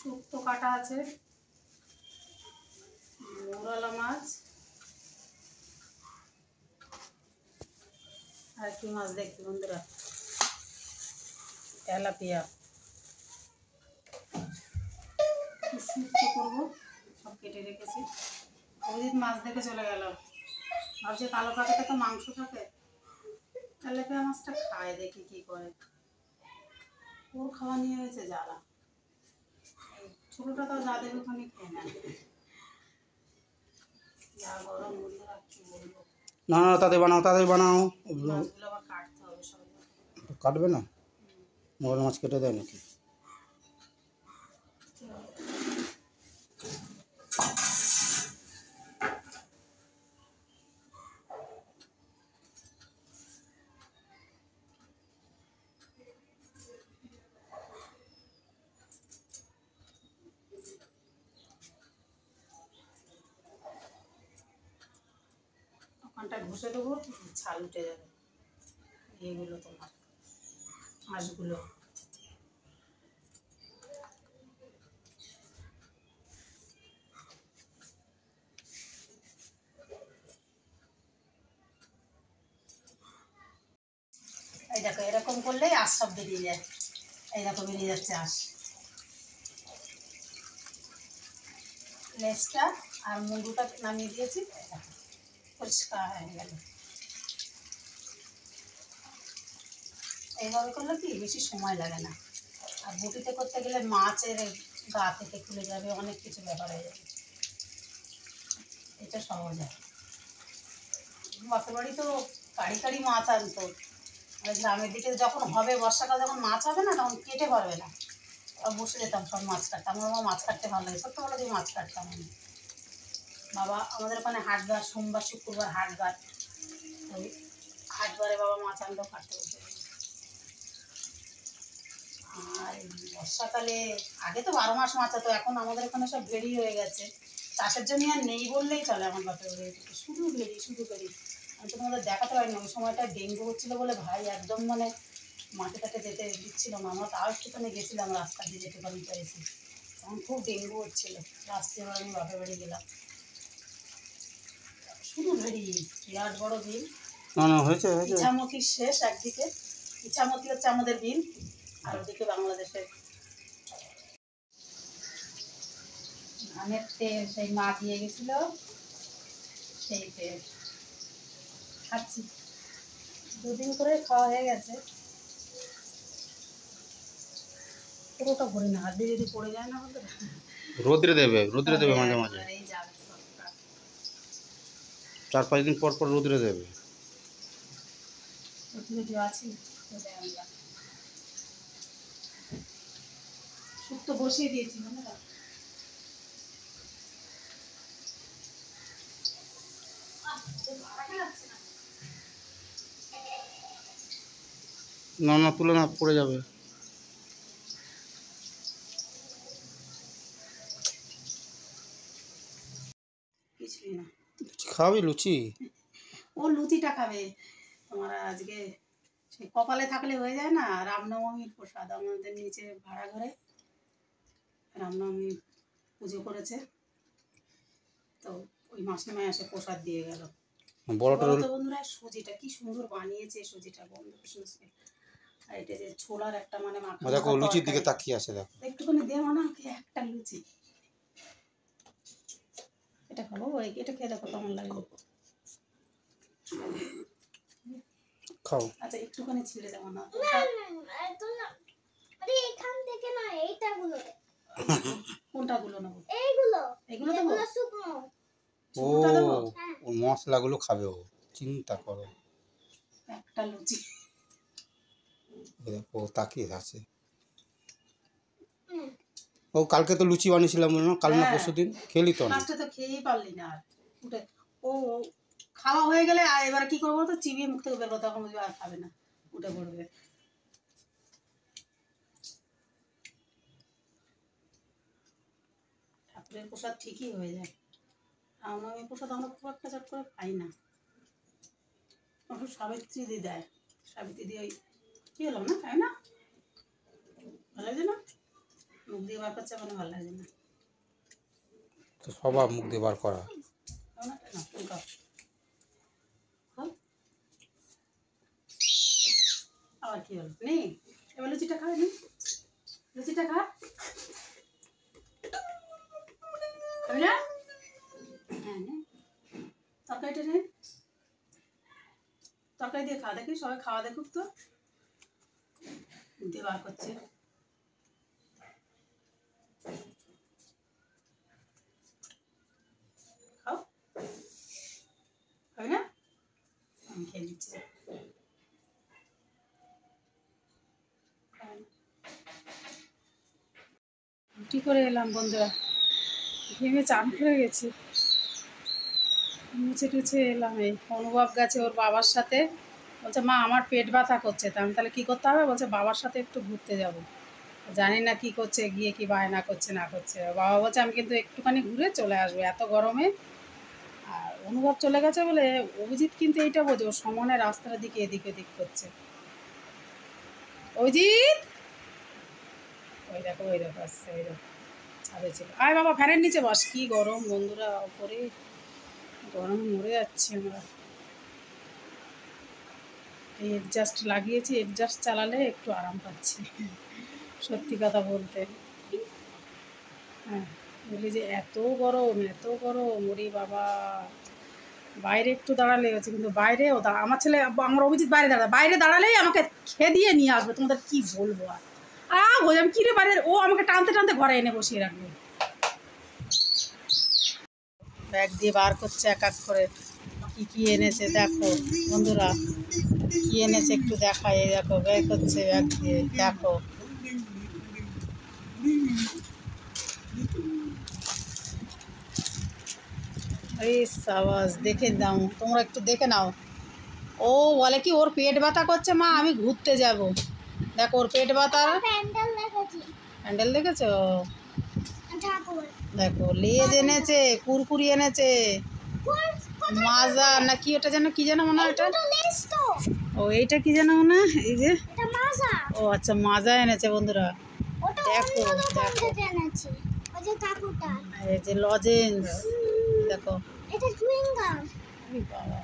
শুক্তো কাটা আছে, মৌরলা মাছ, আর কি মাছ দেখি বন্ধুরা, তেলাপিয়া। শুক্তো করবো, সব কেটে রেখেছি। ওইদিন মাছ দেখে চলে গেল, ভাবছি কালো পাখিটা তো মাংস থাকে, তেলাপিয়া মাছটা খায়, দেখি কি করে। ওর খাওয়া নিয়ে হয়েছে জ্বালা, ছোটটা তো যা দেবে ওখানে খেয়ে নেয়। যা গরম বন্ধুরা কি বলবো। না না তাদের বানাও, তাদের বানাও। মাছগুলো আবার কাটতে হবে সবাই। কাটবে না? বড় মাছ কেটে দেয় নাকি? ওখানটা ঘষে দেবো, ছাল উঠে যাবে। এগুলো তোমার মাছগুলো এই দেখো, এরকম করলেই আঁশ সব বেরিয়ে যায়। এই দেখো বেরিয়ে যাচ্ছে আঁশ। লেজটা আর মুন্ডুটা নামিয়ে দিয়েছি, পরিষ্কার হয়ে গেল। এইভাবে করলে কি বেশি সময় লাগে না। আর বটিতে করতে গেলে মাছের গা থেকে খুলে যাবে, অনেক কিছু ব্যাপার হয়ে যাবে। এটা সহজ হয়। বাপের বাড়ি তো কাড়ি কাড়ি মাছ আনতো, আর গ্রামের দিকে যখন হবে বর্ষাকাল, যখন মাছ হবে না তখন কেটে পারবে না, বসে যেতাম সব মাছ কাটতে। আমার বাবা মাছ কাটতে ভালো লাগে, ছোট্টবেলা দিয়ে মাছ কাটতাম আমি। বাবা আমাদের ওখানে হাটবার, সোমবার শুক্রবার হাটবার, ওই হাটবারে বাবা মাছ আনলেও কাটতে বসে। আর বর্ষাকালে আগে তো 12 মাস মাছ হতো, এখন আমাদের ওখানে সব ভেড়ি হয়ে গেছে, চাষের জন্য আর নেই বললেই চলে। আমার বাপের বাড়ি শুধু ভেড়ি, শুধু ভেড়ি। আমি তো তোমাদের দেখাতে পারিনি, ওই সময়টা ডেঙ্গু হচ্ছিলো বলে ভাই একদম মানে মাঠে টাটে যেতে দিচ্ছিল না। আমরা তাও একটুখানি গেছিলাম, রাস্তা দিয়ে যেতে পারি পেরেছি, তখন খুব ডেঙ্গু হচ্ছিলো। রাস্তায় আমি বাপের বাড়ি গেলাম, শুধু ভেড়ি, বিরাট বড় বিল। না না হয়েছে হয়েছে। ইছামতির শেষ একদিকে, ইছামতি হচ্ছে আমাদের বিল, আর ওদিকে বাংলাদেশের। ধানের তেল সেই মা দিয়ে গেছিল, সেই তেল খাচ্ছি। 2 দিন করে খাওয়া হয়ে গেছে। পুরোটা ভরি না, হাত দিয়ে যদি পড়ে যায় না বলতে। রোদ্রে দেবে, রোদ্রে দেবে মাঝে মাঝে। 4-5 দিন পর পর রোদ্রে দেবে। শুক্তো বসিয়ে দিয়েছি মানে না না তুলে না, পড়ে যাবে। কিছুই না। খাবি লুচি? ও লুচিটা খাবে তোমার। আজকে সেই কপালে থাকলে হয়ে যায় না, রামনবমীর প্রসাদ আমাদের নিচে ভাড়া ঘরে রামনবমী পুজো করেছে, তো ওই মাসিমায় এসে প্রসাদ দিয়ে গেল। বড়টা তো বন্ধুরা সুজিটা কি সুন্দর বানিয়েছে, সুজিটা বন্ধ শুনছে। আর এটা যে ছোলার একটা মানে মাখা, দেখো লুচির দিকে তাকিয়ে আছে, দেখো একটুখানি দেবো না একটা লুচি। এটা খাবো, এটা খেয়ে দেখো কেমন লাগে। খাও। আচ্ছা একটুখানি ছিঁড়ে দেবো না? এখান থেকে না, এইটা গুলো। কোনটা গুলো নেবো? এইগুলো, এগুলো দেবো? শুকনো। ও মশলাগুলো খাবে, ও চিন্তা করো। একটা লুচি দেখো তাকিয়ে আছে। ও কালকে তো লুচি বানিয়েছিলাম না, কাল না পরশু দিন, খেলি তো না। ফার্স্টে তো খেয়েই পারলি না। আর উঠে ও খাওয়া হয়ে গেলে আর এবার কি করবো, তো চিবিয়ে মুখ থেকে বেরোবো, তখন বুঝবে আর খাবে না, উঠে পড়বে। ঠাকুরের প্রসাদ ঠিকই হয়ে যায়, রামনবমী প্রসাদ আমরা খুব একটা চট করে পাই না। সাবিত্রী দি দেয়, সাবিত্রী দি ওই কি হলাম না, তাই না? ভালো লাগে না? মুখ দিয়ে বার করছে মানে ভালো লাগছে না। তো সবার মুখ দিয়ে বার করা। খাও না? না, তুমি খাও। খাও। আবার কি হলো? নেই? এবার লুচিটা খা, নি। লুচিটা খা। খাবি না? হ্যাঁ, নে। তরকারিটা নে। তরকারি দিয়ে খা, দেখি সবাই খাওয়া দেখুক তো। মুখ দিয়ে বার করছে। খাও। খাবি না? আমি খেয়ে দিচ্ছি। রুটি করে এলাম বন্ধুরা, ঘেমে চান করে গেছি, মুছে টুছে এলাম। এই অনুভব গেছে ওর বাবার সাথে, বলছে মা আমার পেট ব্যথা করছে। তা আমি তাহলে কী করতে হবে? বলছে বাবার সাথে একটু ঘুরতে যাব। জানি না কি করছে, গিয়ে কি বায়না করছে না করছে। বাবা বলছে আমি কিন্তু একটুখানি ঘুরে চলে আসবো এত গরমে। আর অনুভব চলে গেছে বলে অভিজিৎ কিন্তু এইটা বোঝে, ও সমানে রাস্তার দিকে এদিক ওদিক করছে। অভিজিৎ, ওই দেখো আসছে, ওই দেখো ছাদে ছিল। আয় বাবা ফ্যানের নিচে বস। কি গরম বন্ধুরা, ওপরে গরমে মরে যাচ্ছি আমরা। এই এডজাস্ট লাগিয়েছি, এডজাস্ট চালালে একটু আরাম পাচ্ছি সত্যি কথা বলতে। হ্যাঁ, বলি যে এত গরম ওরে বাবা। বাইরে একটু দাঁড়ালে হচ্ছে, কিন্তু বাইরেও আমার ছেলে আমার অভিজিৎ বাইরে দাঁড়ালেই আমাকে খেয়ে দিয়ে নিয়ে আসবে। তোমাদের কি বলবো আর বলছি আমি কিরে বাইরে, ও আমাকে টানতে টানতে ঘরে এনে বসিয়ে রাখবে। ব্যাগ দিয়ে বার করছে এক এক করে, কি এনেছে দেখো বন্ধুরা, কি এনেছে একটু দেখায়। এই দেখো ব্যাগ করছে, ব্যাগ দিয়ে দেখো। এই সাবাস, দেখে দাও তোমরা, একটু দেখে নাও। ও বলে কি ওর পেট ব্যথা করছে মা, আমি ঘুরতে যাব। দেখো ওর পেট ব্যথা। হ্যান্ডেল দেখেছো? দেখো লেজ এনেছে, কুরকুরি এনেছে, মাজা না কি ওটা যেন, কি যেন মনে হয় এটা। ও এইটা কি যেন মনে হয়, এই যে ও আচ্ছা মাজা এনেছে বন্ধুরা। দেখো দেখো এই যে লজেন্স দেখো। বাবা